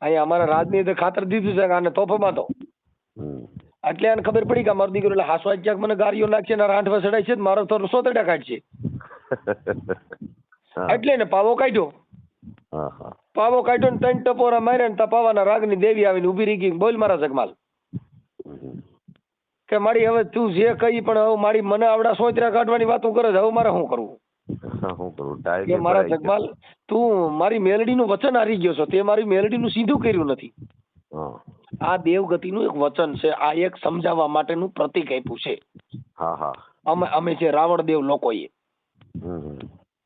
અહીંયા અમારા રાજની અંદર ખાતર દીધું છે આને તોફમાં તો. એટલે આને ખબર પડી કે મારો દીકરો એટલે હાસવા ક્યાંક મને ગાડીઓ નાખશે ને રાંઠવા ચડાય છે, મારો તો સોતડા કાઢશે. એટલે ને પાવો કાઢ્યો. પાવો કાઢ્યો ને 3 ટપોરા માર્યા ને પાવાના રાગની દેવી આવીને ઉભી રહી ગઈ. બોલ મારા જગમાલ કે મારી હવે તું જે કહી પણ હવે મારી મને આવડા સોતરા કાઢવાની વાતો કરે છે, હવે મારે શું કરવું? કે મારા જગમાલ તું મારી મેલડીનું વચન હારી ગયો છો, તે મારી મેલડીનું સીધું કર્યું નથી. આ દેવગતિનું એક વચન છે, આ એક સમજાવવા માટેનું પ્રતીક આપ્યું છે અમે છે રાવણ દેવ લોકોએ.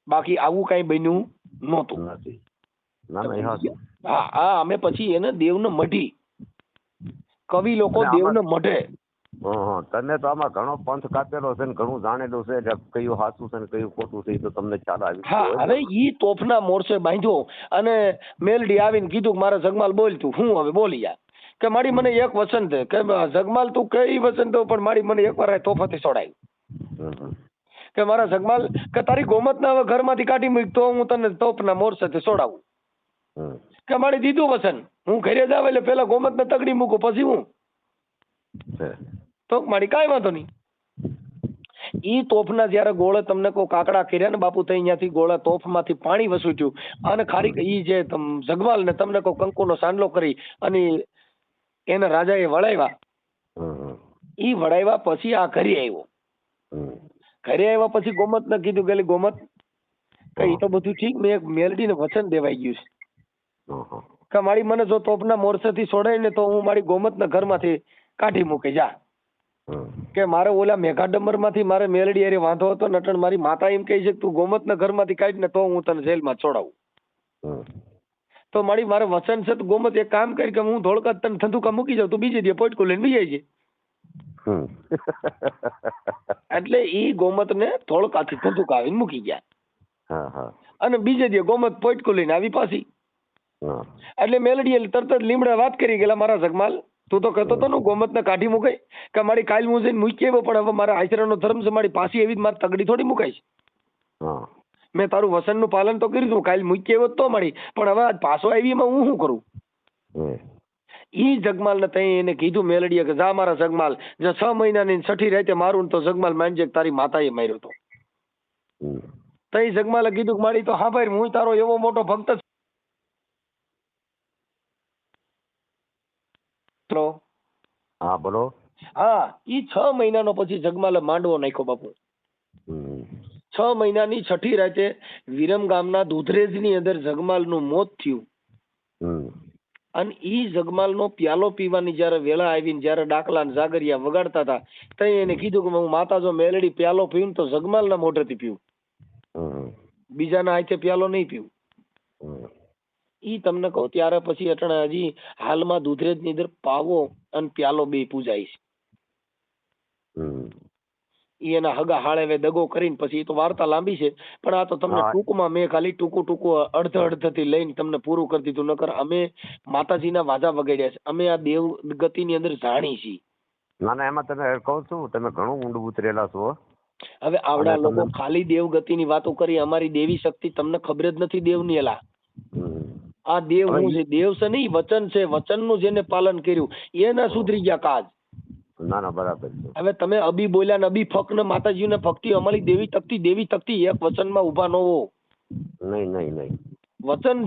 બાકી આવું કઈ બન્યું નહોતું. હા, અમે પછી એને દેવને મઢી, કવિ લોકો દેવને મઢે. તમે તો આમાં ઘણો પંથ કાપેલો છે ને ઘણું જાણેલું છે કે કયું સાચું છે ને કયું ખોટું છે, એ તો તમને ખ્યાલ આવી. હા, હવે ઈ તોફના મોરસે બાંધ્યો અને મેલડી આવીને કીધું કે મારા જગમાલ બોલ તું. હું હવે બોલી જા કે મારી મને એક વચન છે કે જગમાલ તું કઈ વચન દો પણ મારી મને એકવાર તોફાથી છોડાય. કે મારા જગમાલ કે તારી ગોમતના હવે ઘરમાંથી કાઢી મૂક તો હું તને તોફના મોરસેથી છોડાવું. કે મારી દીધું વચન, હું ઘરે જાવ એટલે પેલા ગોમતને તગડી મૂકું પછી હું તો મારી કાંઈ વાંધો નહીં. ઈ તોફના જયારે ગોળે તમને કોઈ કાકડા કર્યા ને બાપુ તો અહીંયાથી ગોળા તોફમાંથી પાણી વસૂટ્યું અને ખારી ઈ જે જગમાલ ને તમને કોઈ કંકુનો સાંડલો કરી અને એને રાજાએ વળાવ્યા. ઈ વળાવ્યા પછી આ ઘરે આવ્યો. ઘરે આવ્યા પછી ગોમત ને કીધું કે ગોમત કે ઈ તો બધું ઠીક, મેં એક મેલડીને વચન દેવાઈ ગયું છે કે મારી મને જો તોફના મોરસેથી છોડાય ને તો હું મારી ગોમતના ઘરમાંથી કાઢી મૂકે જા. કે મારે ઓલા મેઘાડમર માંથી મારે મેલડી અરે વાંધો હતો નટણ મારી માતા એમ કહે છે કે તું ગોમતના ઘરમાંથી કાઢ ને તો હું તને જેલમાં છોડાવું. તો મારે વચન છે તો ગોમત એક કામ કરી કે હું ધોળકા તને થંધુકા મૂકી જાઉં, તું બીજે દે પોટકું લઈને બી જાય છે. એટલે ઈ ગોમત ને ધોળકાથી થંધુકા આવીને મૂકી ગયા અને બીજે દે ગોમત પોટકું લઈને આવી પાછી. એટલે મેલડીએ તરત જ લીમડા વાત કરી ગયેલા મારા જગમાલ તું તો કહેતો હતો ને ગોમત ને કાઢી મુકાય કે મારી કાલ હું જઈને મૂકી આવ્યો પણ હવે મારા આચરણનો ધર્મ છે, મારી પાછી એવી જ મારી તગડી થોડી મુકાય છે. મેં તારું વસનનું પાલન તો કર્યું, કાલ મૂકી આવ્યો તો મારી પણ હવે આજ પાછો આવી એમાં હું શું કરું? ઈ જગમાલ ને તઈ એને કીધું મેલડીએ કે જા મારા જગમાલ, જો 6 મહિનાની 6ઠી રાતે મારું ને તો જગમાલ માનજે કે તારી માતાએ માર્યો તો. તઈ જગમાલે કીધું કે મારી તો હા ભાઈ હું તારો એવો મોટો ભક્ત છું. હા બોલો. હા, ઈ 6 મહિનાનો પછી જગમાલે માંડવો નાખ્યો બાપુ. 6 મહિનાની 6ઠી રાતે વિરમ ગામના દુધરેજની અંદર જગમાલનું મોત થયું. અને ઈ જગમાલનો પ્યાલો પીવાની જયારે વેળા આવીને જયારે ડાકલા ને જાગરિયા વગાડતા હતા તઈ એને કીધું કે હું માતા જો મેલડી પ્યાલો પીવું તો જગમાલના મોઢેથી પીવું, બીજાના હાથે પ્યાલો નહીં પીવું. ઈ તમને કહું ત્યારે પછી અટણે હજી હાલમાં દુધરેજની અંદર પાવો અને પ્યાલો બે પૂજાય છે. ઈ એના હગા હાળે દગો કરીને પછી એ તો વાર્તા લાંબી છે પણ આ તો તમને ટૂંકમાં મેં ખાલી ટૂંકું અડધથી લઈને તમને પૂરું કરી દીધું. નકર અમે માતાજીના વાજા વગાડ્યા છે, અમે આ દેવ ગતિની અંદર જાણી છીએ. ના ના એમાં તમે કહું છું તમે ઘણું ઊંડું ઉતરેલા છો. હવે આવડા લોકો ખાલી દેવ ગતિની વાતો કરી, અમારી દેવી શક્તિ તમને ખબર જ નથી દેવની. એલા આ દેવ હું છે, દેવ છે નહીં વચન છે, વચનનું જેને પાલન કર્યું એના સુધરી ગયા કાજ. ના ના બરાબર છે. હવે તમે અબી બોલ્યા ને અબી ફક ને માતાજીને ભક્તિ અમારી દેવી તકતી એક વચનમાં ઉભા ન હો. નહીં વચન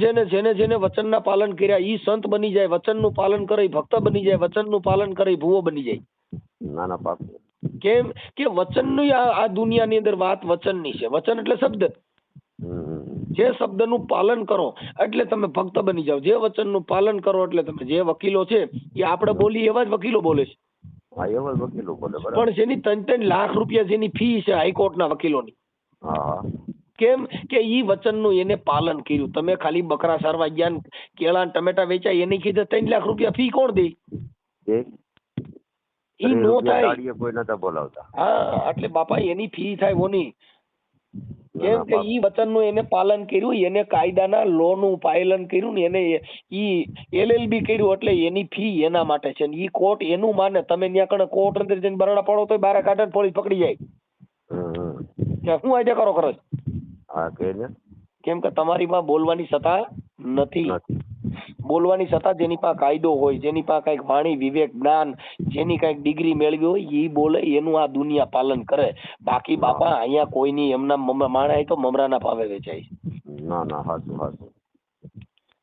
જેને વચનના પાલન કર્યા ઈ સંત બની જાય, વચનનું પાલન કરે ભક્ત બની જાય, વચનનું પાલન કરે ભૂવો બની જાય. ના ના પાપ. કેમ કે વચનની આ દુનિયાની અંદર વાત વચનની છે. વચન એટલે શબ્દ. જે શબ્દનું પાલન કરો એટલે તમે ભક્ત બની જાઓ, જે વચનનું પાલન કરો એટલે તમે. જે વકીલો છે એ આપણે બોલી એવા જ વકીલો બોલે છે. પણ જેની 3-3 લાખ રૂપિયા જેની ફી છે હાઈકોર્ટના વકીલોની. કેમ કે ઈ વચનનું એને પાલન કર્યું. તમે ખાલી બકરા સારવા ગયા, કેળા ટમેટા વેચાય એની કીધે 3 લાખ રૂપિયા ફી કોણ દે? ઈ નો થાય. કોઈ નતા બોલાવતા. હા, એટલે બાપા એની ફી થાય ઓની. કેમ કે ઈ વચનનું એને પાલન કર્યું, એને કાયદાના લો નું પાલન કર્યું ને એને ઈ LLB કર્યું એટલે એની ફી એના માટે છે. ઈ કોર્ટ એનું માને. તમે ત્યાં કણે કોર્ટ અંદર જઈને બરાડા પાડો તો બારા કાઢે પોલીસ પકડી જાય. શું આઈડિયા કરો છો? કેમ કે તમારી પાસે બોલવાની સત્તા નથી. બોલવાની સત્તા જેની પાસે કાયદો હોય, જેની પાસે કઈક વાણી વિવેક જ્ઞાન, જેની કઈક ડિગ્રી મેળવી હોય ઈ બોલે, એનું આ દુનિયા પાલન કરે. બાકી બાપા અહીંયા કોઈની એમના માણા તો મમરાના ભાવે વેચાય. ના ના હાચું હાચું.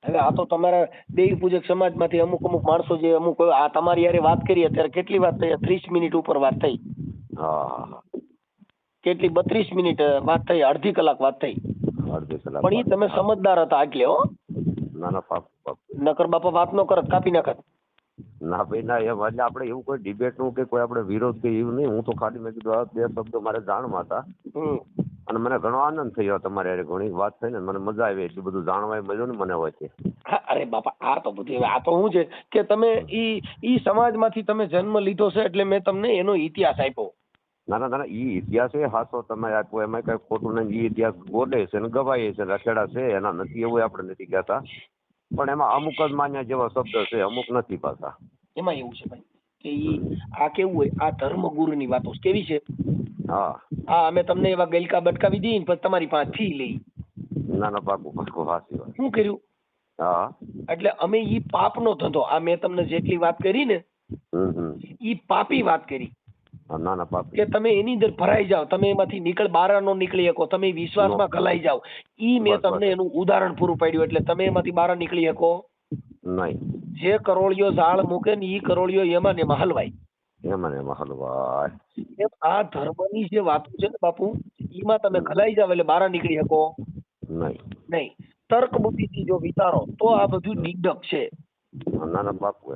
હવે આ તો તમારા દેવી પૂજક સમાજમાંથી અમુક માણસો જે અમુક આ તમારી યારે વાત કરી અત્યારે કેટલી વાત થઈ? 30 મિનિટ ઉપર વાત થઈ. કેટલી 32 મિનિટ વાત થઈ, અડધી કલાક વાત થઈ. પણ એ તમે સમજદાર હતા એટલે હો. ના ના પાપ. નકર બાપા વાત નો કરત, કાપી નાખત. ના ભાઈ ના, એમ એટલે આપણે એવું કોઈ ડિબેટ નું કે કોઈ આપણે વિરોધ કે એવું નહીં. હું તો ખાલી મેં કીધું આ 2 શબ્દો મારે જાણવા હતા અને મને ઘણો આનંદ થયો. તમારે યારે ઘણી વાત થઈ ને મને મજા આવી. એટલું બધું જાણવા મળ્યું ને મને હોય છે. અરે બાપા આ તો બધું આ તો શું છે કે તમે ઈ સમાજમાંથી તમે જન્મ લીધો છે એટલે મેં તમને એનો ઇતિહાસ આપ્યો. ના ના ઈ ઇતિહાસ એ હાસો તમે આપ્યો, એમાં કઈ ખોટું નહીં. ઈ ઇતિહાસ બોલે છે ને ગવાય છે, રખેડા છે એના નથી એવું આપણે નથી કહેતા. પણ એમાં અમુક જ માન્ય જેવા શબ્દ છે, અમુક નથી પાછા. એમાં એવું છે ભાઈ કે ઈ આ કેવું હોય, આ ધર્મગુરુની વાતો કેવી છે. હા અમે તમને એવા ગલકા બટકાવી દઈએ ને પછી તમારી પાસે ફી લઈ. ના ના પાકું હાચી વાત. શું કર્યું? એટલે અમે ઈ પાપનો ધંધો, આ મેં તમને જેટલી વાત કરી ને ઈ પાપી વાત કરી. ના ના પાપ કે તમે એની અંદર ભરાઈ જાઓ, તમે એમાંથી બહાર નો નીકળી શકો, તમે વિશ્વાસમાં ગલાઈ જાઓ. ઈ મેં તમને એનું ઉદાહરણ પૂરું પાડ્યું. એટલે તમે એમાંથી બહાર નીકળી શકો નહીં. જે કરોળિયો ઝાડ મૂકે ને ઈ કરોળિયો એમાં ને એમાં હલવાય. એમ આ ધર્મની જે વાતો છે ને બાપુ, એમાં તમે ગલાઈ જાવ એટલે બહાર નીકળી શકો નહીં. તર્ક બુદ્ધિથી જો વિચારો તો આ બધું નિર્ડક છે. ના ના બાપુ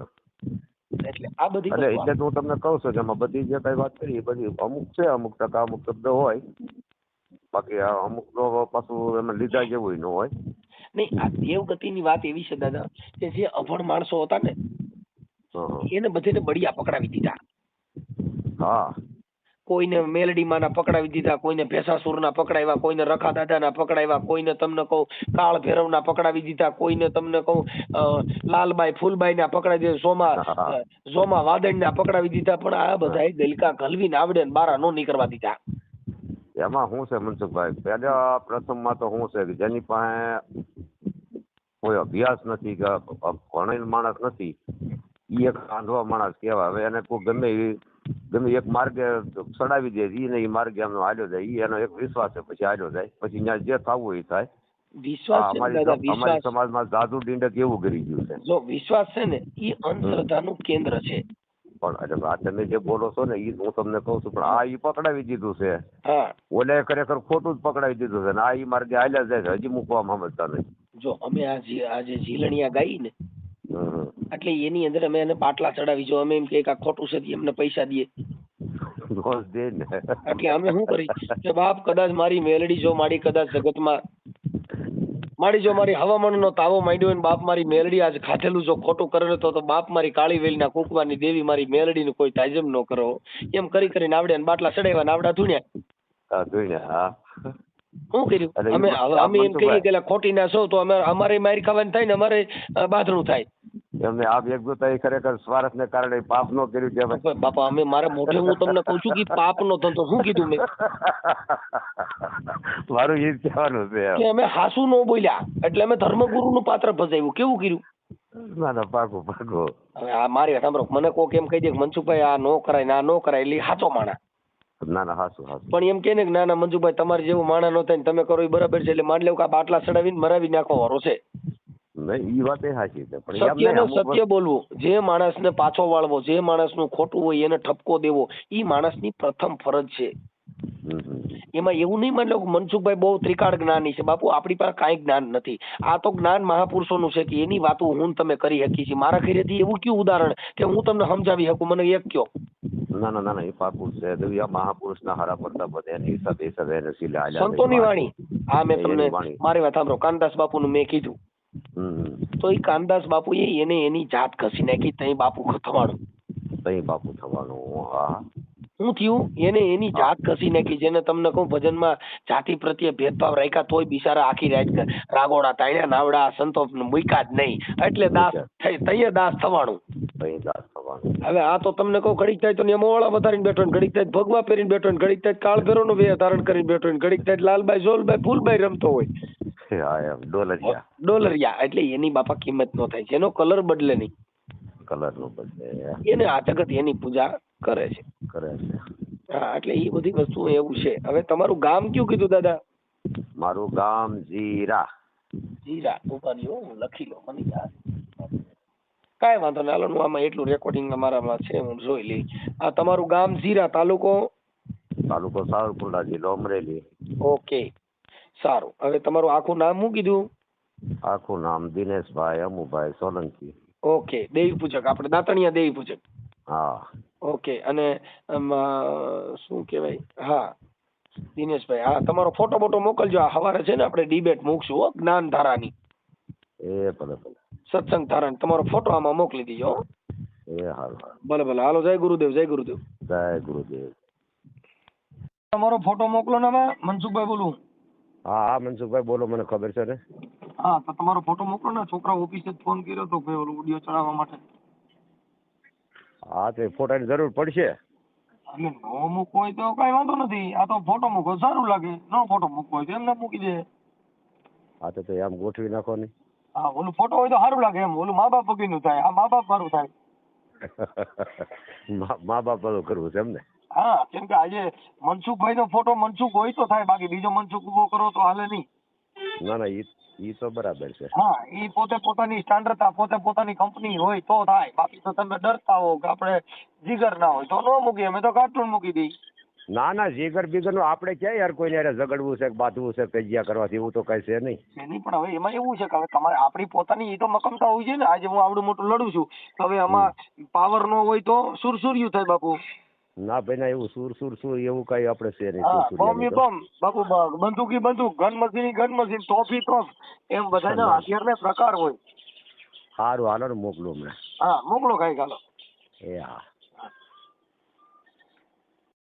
એટલે આ બધી એટલે હું તમને કહું છું કે એમાં બધી જે કઈ વાત કરી બધી અમુક છે, અમુક ટકા અમુક શબ્દ હોય, બાકી અમુક તો પાછું એમાં લીધા જેવું ન હોય. નહીં, આ દેવગતિની વાત એવી છે દાદા કે જે અભણ માણસો હતા ને એને બધાને બળિયા પકડાવી દીધા. કોઈને મેલડીમાના પકડાવી દીધા, કોઈને ભેસાસુરના પકડાવ્યા, કોઈને રખા દાદાના પકડાવ્યા, કોઈને તમને કહું કાળ ભૈરવના પકડાવી દીધા, કોઈને તમને કહું લાલબાઈ ફૂલબાઈના પકડાવી દીધા, ઝોમા વાદળના પકડાવી દીધા. પણ આ બધાએ ગલકા ઘલવીને આવડે ને બારા નો નીકળવા દીધા. એમાં શું છે મનસુખભાઈ, પહેલા પ્રથમમાં તો શું છે કે જેની પાસે કોઈ અભ્યાસ નથી કે ભણેલ માણસ નથી ઈ એક આંધળો માણસ કહેવાય. હવે એને કોઈ ગમે એક માર્ગે ચડાવી દે ઈ ને ઈ માર્ગે એમનો હાલ્યો જાય. ઈ એનો એક વિશ્વાસ છે, પછી હાલ્યો જાય, પછી ત્યાં જે થવું હોય એ થાય. વિશ્વાસ છે ને દાદા, અમારી વિશ્વાસ. સમાજમાં જાદુ ડીંડક એવું કરી ગયું છે. જો વિશ્વાસ છે ને એ અંધશ્રદ્ધાનું કેન્દ્ર છે. પણ એટલે આ તમે જે બોલો છો ને ઈ હું તમને કહું છું, પણ આ ઈ પકડાવી દીધું છે. હા, ઓલે ખરેખર ખોટું જ પકડાવી દીધું છે ને આ ઈ માર્ગે હાલ્યા જાય છે, હજી મૂકવામાં સમજતા નહીં. જો અમે આજે ઝીલણિયા ગાઈ ને હમ. એટલે એની અંદર અમે એને પાટલા ચડાવી. જો અમે એમ કે આ ખોટું છે એમને પૈસા દઈએ દોષ દે ને. એટલે અમે શું કરી કે બાપ કદાચ મારી મેલડી જો મારી કદાચ જગતમાં મારી જો મારી હવામાનનો તાવો માંડ્યો હોય ને બાપ મારી મેલડી આજ ખાધેલું જો ખોટું કરે તો બાપ મારી કાળી વેલીના કુકવાની દેવી મારી મેલડીનું કોઈ તાજમ ન કરો. એમ કરી કરીને આવડે બાટલા ચડાવ્યા ને આવડા ધૂણ્યા. હા જોઈને. હા શું કર્યું અમે એમ કહીએ કે ખોટી ના છો તો અમારે મારી ખાવાની થાય ને અમારે બાથરૂમ થાય. એમને આ એકજૂથતા એ ખરેખર સ્વાર્થને કારણે પાપ નો કર્યું કહેવાય. બાપા અમે મારા મોઢે હું તમને કહું છું કે પાપ નો ધંધો. શું કીધું મેં? મારું એ જ કહેવાનું છે કે અમે હાસુ નો બોલ્યા એટલે અમે ધર્મગુરુ નું પાત્ર ભજાવ્યું. કેવું કર્યું? ના ના પાકું. હવે આ મારી સાંભળો, મને કોક એમ કહી દે કે મનસુખભાઈ આ નો કરાય ને આ નો કરાય એટલે સાચો માણા. ના ના હાસું. પણ એમ કે ને કે ના ના મંજુભાઈ તમારે જેવું માણા નો થાય ને તમે કરો એ બરાબર છે એટલે માની લેવું કે આ બાટલા ચડાવીને મરાવી નાખો વારો છે. ઈ વાત એ સાચી છે, પણ સત્યને સત્ય બોલવું, જે માણસને પાછો વાળવો, જે માણસનું ખોટું હોય એને ઠપકો દેવો, ઈ માણસની પ્રથમ ફરજ છે. એમાં એવું નહીં માની લો કે મનસુખભાઈ બહુ ત્રિકાળ જ્ઞાની છે. બાપુ આપણી પાસે કાંઈ જ્ઞાન નથી. આ તો જ્ઞાન મહાપુરુષોનું છે કે એની વાતો હું તમે કરી શકી છે. મારા ઘરેથી એવું કયું ઉદાહરણ કે હું તમને સમજાવી શકું? મને એક કયો. ના ના ના એ પાકું છે. મહાપુરુષ ના હારા પડતા બધા એની હિસાબે એને સિલે સંતોની વાણી. આ મેં તમને મારી વાત સાંભળો, કાનદાસ બાપુ નું મેં કીધું તો એ કાનદાસ બાપુ એને એની જાત ઘસી નાખી. તઈ બાપુ થવાનું. તઈ બાપુ થવાનું. હા શું થયું? એને એની જાત ઘસી નાખી. જેને તમને કહું ભજનમાં જાતિ પ્રત્યે ભેદભાવ રાખ્યા તોય બિચારા આખી રાત રાગોડા તાણ્યા નાવડા સંતો મૂક્યા જ નહીં એટલે દાસ થઈ તઈએ દાસ થવાનું. હવે આ તો તમને કહું ઘડીક થાય તો નેમોવાળા વધારીને બેઠો ને ઘડીક થાય ભગવા પહેરીને બેઠો ને ઘડીક થાય કાળ ભેરો નો વેહ ધારણ કરીને બેઠો ને ઘડીક થાય લાલભાઈ જોલભાઈ ફૂલભાઈ રમતો હોય. ડોલરિયા એટલે એની બાપા કિંમત નો થાય. જેનો કલર બદલે નહીં, કલર નો બદલે, એને આ જગત એની પૂજા કરે છે. હા એટલે એ બધી વસ્તુ એવું છે. હવે તમારું ગામ કયું કીધું દાદા? મારું ગામ જીરા. જીરા. ઉભા રહ્યો હું લખી લો, મને યાદ. કાંઈ વાંધો નહીં, હાલો આમાં એટલું રેકોર્ડિંગ અમારામાં છે હું જોઈ લઈ. આ તમારું ગામ જીરા, તાલુકો સાવરકુંડલા, જિલ્લો અમરેલી. ઓકે સારું. હવે તમારું આખું નામ શું કીધું? આખું નામ દિનેશભાઈ અમુભાઈ સોલંકી. ઓકે. દેવી પૂજક, આપણે દાંતણિયા દેવી પૂજક. હા ઓકે. અને શું કહેવાય? હા દિનેશભાઈ, હા તમારો ફોટો બોટો મોકલજો. આ સવારે છે ને આપણે ડિબેટ મૂકશું જ્ઞાન ધારાની. એ ભલે સત્સંગ ધારાની તમારો ફોટો આમાં મોકલી દીજો. એ હાલ ભલે ભલે. હાલો, જય ગુરુદેવ. જય ગુરુદેવ. જય ગુરુદેવ. તમારો ફોટો મોકલો ને. આમાં મનસુખભાઈ બોલું. હા હા મનસુખભાઈ બોલો, મને ખબર છે ને. હા તો તમારો ફોટો મોકલો ને. છોકરા ઓફિસે ફોન કર્યો તો ભાઈ ઓલું વિડીયો ચડાવવા માટે. હા તો ફોટાની જરૂર પડશે. એટલે નો મૂકવો હોય તો કઈ વાંધો નથી. આ તો ફોટો મૂકો સારું લાગે. નો ફોટો મૂકવો હોય તો એમને મૂકી દે. હા તો એમ ગોઠવી નાખો ને. હા ઓલું ફોટો હોય તો સારું લાગે. એમ ઓલું મા બાપ વગરનું થાય, આ મા બાપ વાળું થાય. મા બાપ વાળું કરવું છે એમ ને? હા કેમ કે આજે મનસુખભાઈ નો ફોટો મનસુખ હોય તો થાય, બાકી બીજો મનસુખ ઉભો કરો તો હાલે નહીં. ના ના ઈ તો બરાબર છે. હા ઈ પોતે પોતાની સ્ટાન્ડર્ડતા, પોતે પોતાની કંપની હોય તો થાય. બાકી તો તમે ડરતા હો કે આપણે જીગર ના હોય તો ન મૂકીએ. અમે તો કાર્ટૂન મૂકી દઈ. ના ના જીગર બીગર નું આપણે ક્યાં યાર કોઈને યાર ઝઘડવું છે, બાંધવું છે, કજિયા કરવાથી એવું તો કઈ છે નહીં. એની પણ હવે એમાં એવું છે કે હવે તમારે આપણી પોતાની એ તો મકમતા હોય છે ને. આજે હું આવડું મોટું લડું છું તો હવે આમાં પાવર નો હોય તો સુરસુર્યું થાય બાપુ. ના ભાઈ ના એવું સુર એવું કઈ આપણે છે નહીં. બમ બાપુ, બંદૂકી બંદૂક, ગન મશીન, તોફી તોફ, એમ બધાના હથિયારના પ્રકાર હોય. સારું હાલો ને મોકલું હમણાં. હા મોકલો કઈ. હાલો. એ હા.